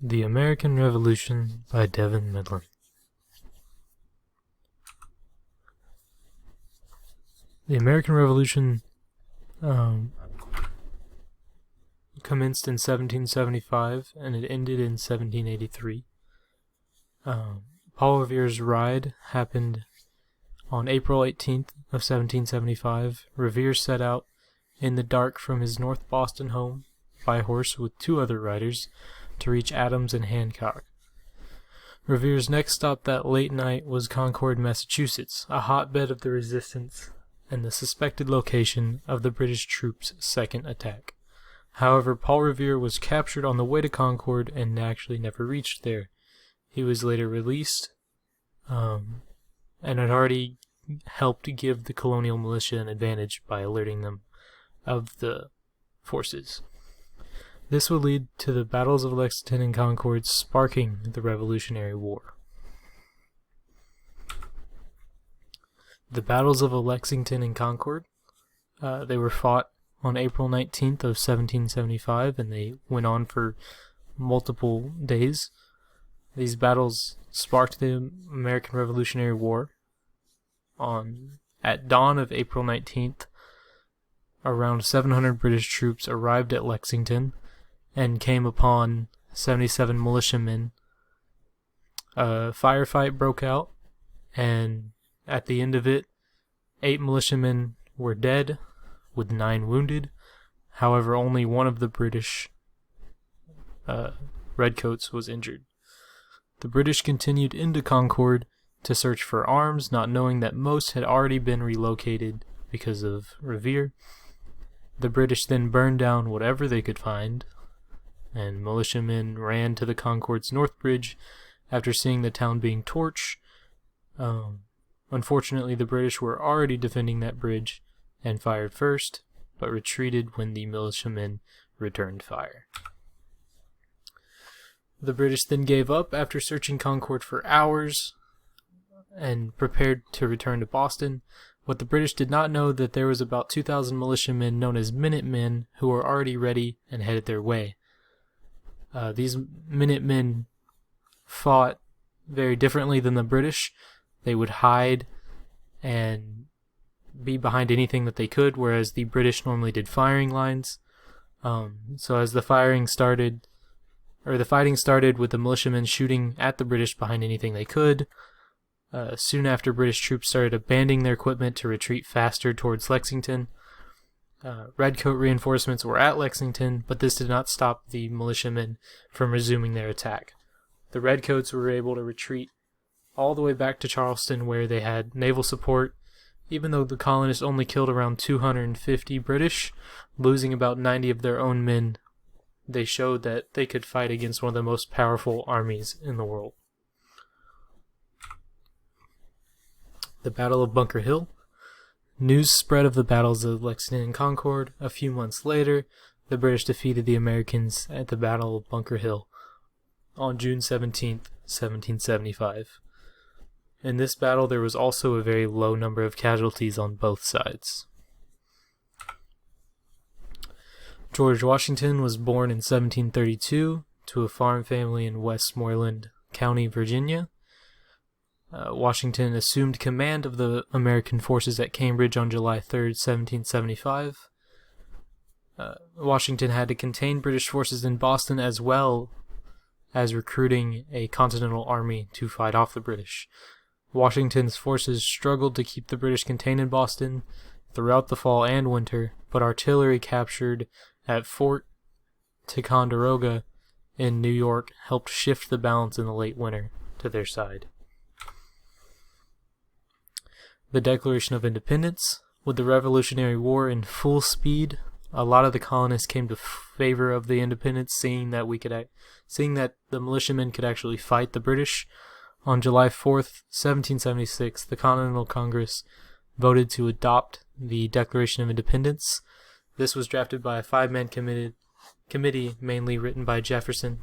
The American Revolution by Devin Midland. The American Revolution commenced in 1775 and it ended in 1783. Paul Revere's ride happened on April 18th of 1775. Revere set out in the dark from his North Boston home by horse with two other riders to reach Adams and Hancock. Revere's next stop that late night was Concord, Massachusetts, a hotbed of the resistance and the suspected location of the British troops' second attack. However, Paul Revere was captured on the way to Concord and actually never reached there. He was later released and had already helped give the colonial militia an advantage by alerting them of the forces. This would lead to the battles of Lexington and Concord, sparking the Revolutionary War. The battles of Lexington and Concord, they were fought on April 19th of 1775, and they went on for multiple days. These battles sparked the American Revolutionary War. At dawn of April 19th, around 700 British troops arrived at Lexington and came upon 77 militiamen. A firefight broke out, and at the end of it, 8 militiamen were dead, with 9 wounded. However, only one of the British redcoats was injured. The British continued into Concord to search for arms, not knowing that most had already been relocated because of Revere. The British then burned down whatever they could find, and militiamen ran to the Concord's North Bridge after seeing the town being torched. Unfortunately, the British were already defending that bridge and fired first, but retreated when the militiamen returned fire. The British then gave up after searching Concord for hours and prepared to return to Boston. What the British did not know that there was about 2,000 militiamen known as Minutemen who were already ready and headed their way. These Minutemen fought very differently than the British. They would hide and be behind anything that they could, whereas the British normally did firing lines. So as the fighting started with the militiamen shooting at the British behind anything they could. Soon after, British troops started abandoning their equipment to retreat faster towards Lexington. Redcoat reinforcements were at Lexington, but this did not stop the militiamen from resuming their attack. The Redcoats were able to retreat all the way back to Charleston, where they had naval support. Even though the colonists only killed around 250 British, losing about 90 of their own men, they showed that they could fight against one of the most powerful armies in the world. The Battle of Bunker Hill. News spread of the battles of Lexington and Concord. A few months later, the British defeated the Americans at the Battle of Bunker Hill on June 17th, 1775. In this battle, there was also a very low number of casualties on both sides. George Washington was born in 1732 to a farm family in Westmoreland County, Virginia. Washington assumed command of the American forces at Cambridge on July 3rd, 1775. Washington had to contain British forces in Boston as well as recruiting a continental army to fight off the British. Washington's forces struggled to keep the British contained in Boston throughout the fall and winter, but artillery captured at Fort Ticonderoga in New York helped shift the balance in the late winter to their side. The Declaration of Independence. With the Revolutionary War in full speed, a lot of the colonists came to favor of the independence, seeing that the militiamen could actually fight the British. On July 4th, 1776, the Continental Congress voted to adopt the Declaration of Independence. This was drafted by a 5-man committee, mainly written by Jefferson.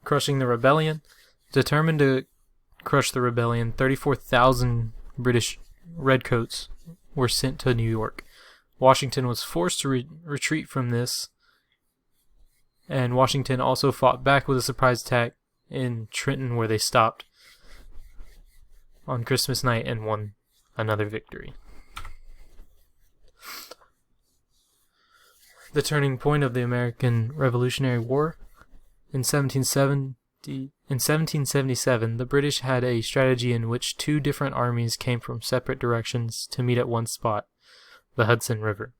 Crushing the rebellion. Determined to crush the rebellion, 34,000 British redcoats were sent to New York. Washington was forced to retreat from this, and Washington also fought back with a surprise attack in Trenton, where they stopped on Christmas night and won another victory. The turning point of the American Revolutionary War. In 1777, the British had a strategy in which two different armies came from separate directions to meet at one spot, the Hudson River.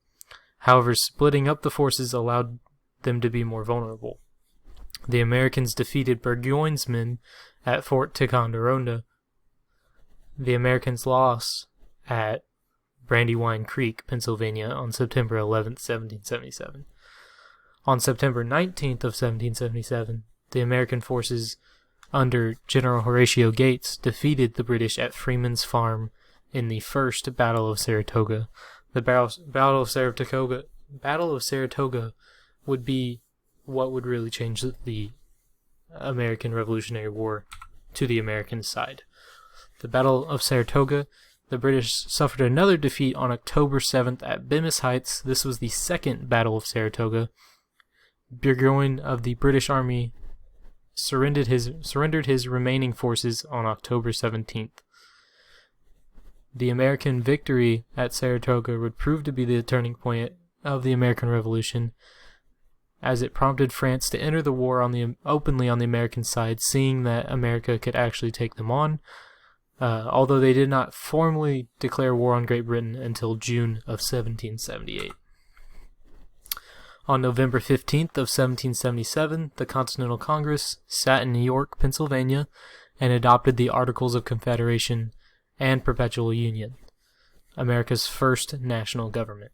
However, splitting up the forces allowed them to be more vulnerable. The Americans defeated Burgoyne's men at Fort Ticonderoga. The Americans lost at Brandywine Creek, Pennsylvania, on September 11th, 1777. On September 19th of 1777, the American forces under General Horatio Gates defeated the British at Freeman's Farm in the First Battle of Saratoga. The Battle of Saratoga would be what would really change the American Revolutionary War to the American side. The Battle of Saratoga, the British suffered another defeat on October 7th at Bemis Heights. This was the Second Battle of Saratoga. Burgoyne of the British Army surrendered his remaining forces on October 17th. The American victory at Saratoga would prove to be the turning point of the American Revolution, as it prompted France to enter the war openly on the American side, seeing that America could actually take them on, although they did not formally declare war on Great Britain until June of 1778. On November 15th of 1777, the Continental Congress sat in New York, Pennsylvania, and adopted the Articles of Confederation and Perpetual Union, America's first national government.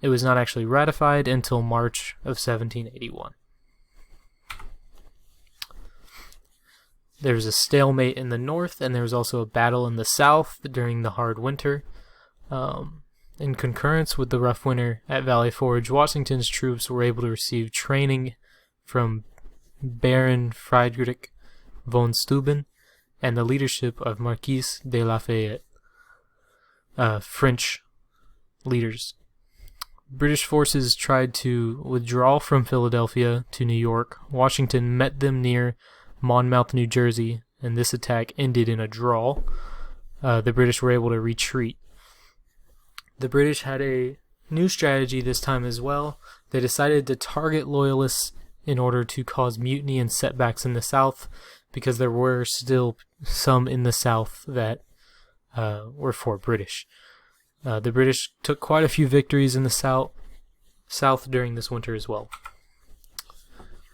It was not actually ratified until March of 1781. There was a stalemate in the north, and there was also a battle in the south during the hard winter. In concurrence with the rough winter at Valley Forge, Washington's troops were able to receive training from Baron Friedrich von Steuben and the leadership of Marquis de Lafayette, French leaders. British forces tried to withdraw from Philadelphia to New York. Washington met them near Monmouth, New Jersey, and this attack ended in a draw. The British were able to retreat. The British had a new strategy this time as well. They decided to target loyalists in order to cause mutiny and setbacks in the South, because there were still some in the South that were for British. The British took quite a few victories in the South during this winter as well.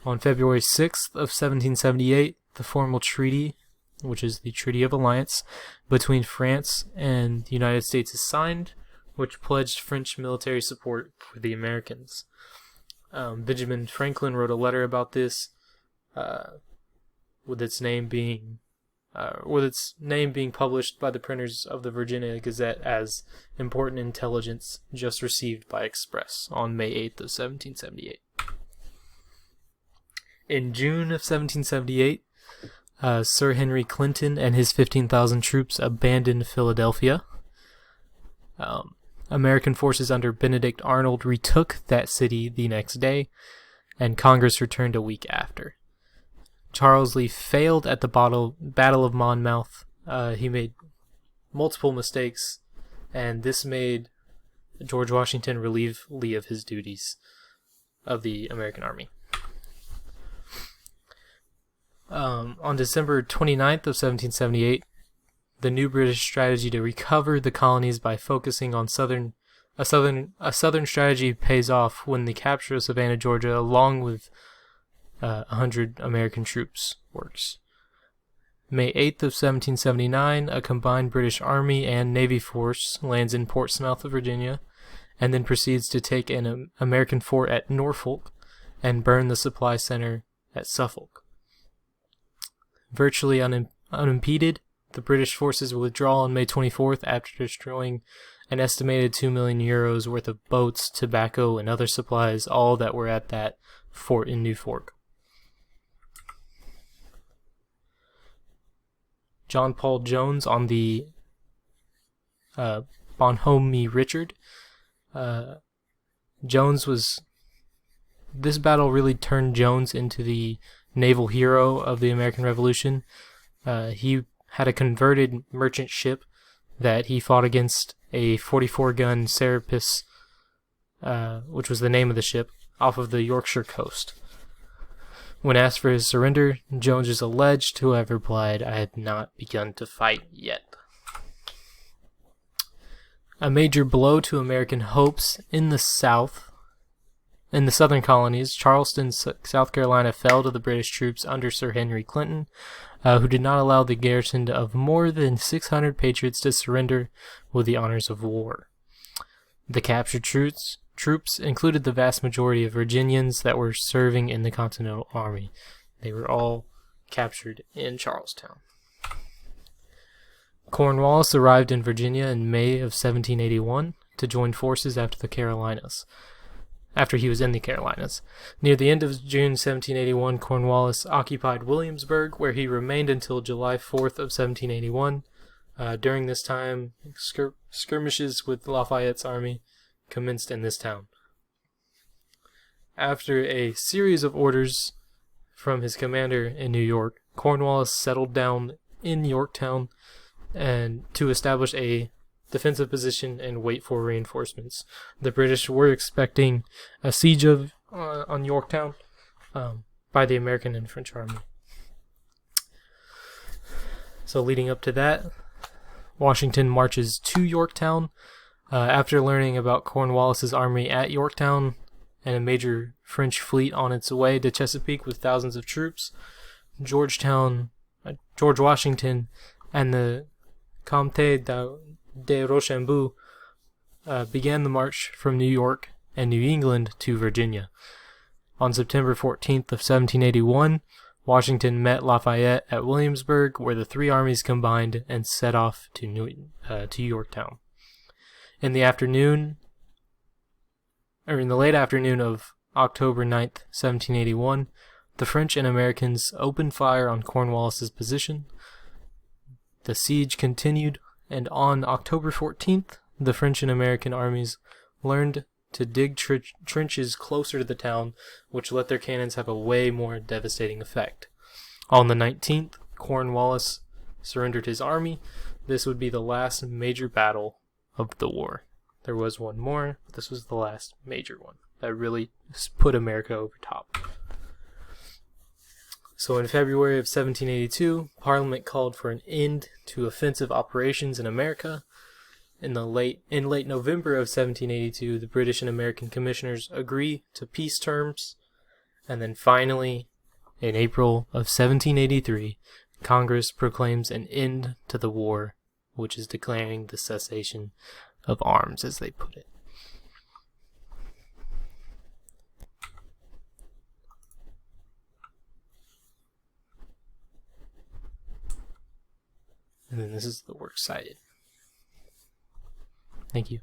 On February 6th of 1778, the formal treaty, which is the Treaty of Alliance, between France and the United States is signed, which pledged French military support for the Americans. Benjamin Franklin wrote a letter about this, with its name being published by the printers of the Virginia Gazette as important intelligence just received by express on May 8th of 1778. In June of 1778, Sir Henry Clinton and his 15,000 troops abandoned Philadelphia. American forces under Benedict Arnold retook that city the next day, and Congress returned a week after. Charles Lee failed at the Battle of Monmouth. He made multiple mistakes, and this made George Washington relieve Lee of his duties of the American Army. On December 29th of 1778, the new British strategy to recover the colonies by focusing on a southern strategy pays off when the capture of Savannah, Georgia, along with 100 American troops works. May 8th of 1779, a combined British Army and Navy force lands in Portsmouth, Virginia, and then proceeds to take an American fort at Norfolk and burn the supply center at Suffolk. Virtually unimpeded, the British forces withdraw on May 24th after destroying an estimated €2 million worth of boats, tobacco, and other supplies, all that were at that fort in Norfolk. John Paul Jones on the Bonhomme Richard This battle really turned Jones into the naval hero of the American Revolution. He had a converted merchant ship that he fought against a 44-gun Serapis, which was the name of the ship, off of the Yorkshire coast. When asked for his surrender, Jones is alleged to have replied, "I had not begun to fight yet." A major blow to American hopes in the southern colonies. Charleston, South Carolina fell to the British troops under Sir Henry Clinton, who did not allow the garrison of more than 600 patriots to surrender with the honors of war. The captured troops included the vast majority of Virginians that were serving in the Continental Army. They were all captured in Charlestown. Cornwallis arrived in Virginia in May of 1781 to join forces after he was in the Carolinas. Near the end of June 1781, Cornwallis occupied Williamsburg, where he remained until July 4th of 1781. During this time, skirmishes with Lafayette's army commenced in this town. After a series of orders from his commander in New York, Cornwallis settled down in Yorktown and to establish a defensive position and wait for reinforcements. The British were expecting a siege on Yorktown by the American and French army. So leading up to that, Washington marches to Yorktown. After learning about Cornwallis's army at Yorktown and a major French fleet on its way to Chesapeake with thousands of troops, George Washington and the Comte de Rochambeau began the march from New York and New England to Virginia. On September 14th of 1781, Washington met Lafayette at Williamsburg, where the three armies combined and set off to Yorktown. In the late afternoon of October 9th, 1781, the French and Americans opened fire on Cornwallis's position. The siege continued, and on October 14th, the French and American armies learned to dig trenches closer to the town, which let their cannons have a way more devastating effect. On the 19th, Cornwallis surrendered his army. This would be the last major battle of the war. There was one more, but this was the last major one that really put America over top. So in February of 1782, Parliament called for an end to offensive operations in America. In late November of 1782, the British and American commissioners agree to peace terms. And then finally, in April of 1783, Congress proclaims an end to the war, which is declaring the cessation of arms, as they put it. And then this is the works cited. Thank you.